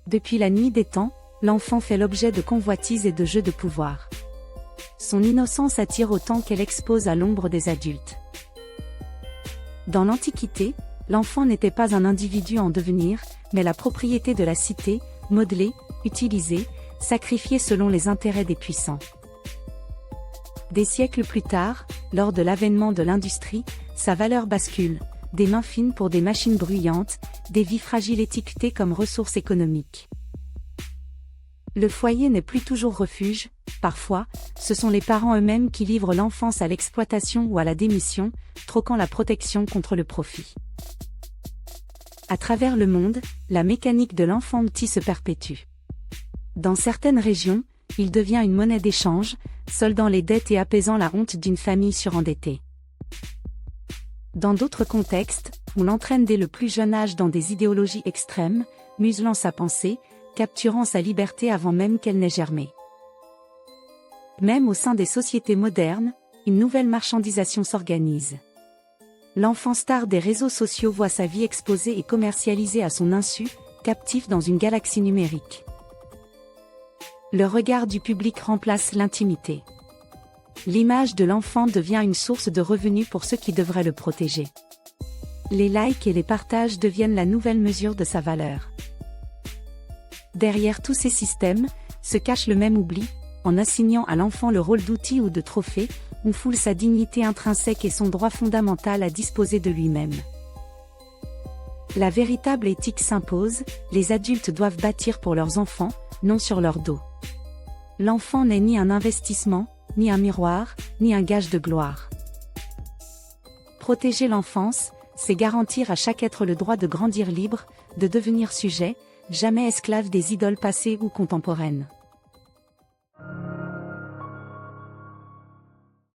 Depuis la nuit des temps, l'enfant fait l'objet de convoitises et de jeux de pouvoir. Son innocence attire autant qu'elle expose à l'ombre des adultes. Dans l'Antiquité, l'enfant n'était pas un individu en devenir, mais la propriété de la cité, modelée, utilisée, sacrifiée selon les intérêts des puissants. Des siècles plus tard, lors de l'avènement de l'industrie, sa valeur bascule, des mains fines pour des machines bruyantes, des vies fragiles étiquetées comme ressources économiques. Le foyer n'est plus toujours refuge, parfois, ce sont les parents eux-mêmes qui livrent l'enfance à l'exploitation ou à la démission, troquant la protection contre le profit. À travers le monde, la mécanique de l'enfant petit se perpétue. Dans certaines régions, il devient une monnaie d'échange, soldant les dettes et apaisant la honte d'une famille surendettée. Dans d'autres contextes, on l'entraîne dès le plus jeune âge dans des idéologies extrêmes, muselant sa pensée, capturant sa liberté avant même qu'elle n'ait germé. Même au sein des sociétés modernes, une nouvelle marchandisation s'organise. L'enfant star des réseaux sociaux voit sa vie exposée et commercialisée à son insu, captif dans une galaxie numérique. Le regard du public remplace l'intimité. L'image de l'enfant devient une source de revenus pour ceux qui devraient le protéger. Les likes et les partages deviennent la nouvelle mesure de sa valeur. Derrière tous ces systèmes, se cache le même oubli, en assignant à l'enfant le rôle d'outil ou de trophée, on foule sa dignité intrinsèque et son droit fondamental à disposer de lui-même. La véritable éthique s'impose, les adultes doivent bâtir pour leurs enfants, non sur leur dos. L'enfant n'est ni un investissement, ni un miroir, ni un gage de gloire. Protéger l'enfance, c'est garantir à chaque être le droit de grandir libre, de devenir sujet, jamais esclave des idoles passées ou contemporaines.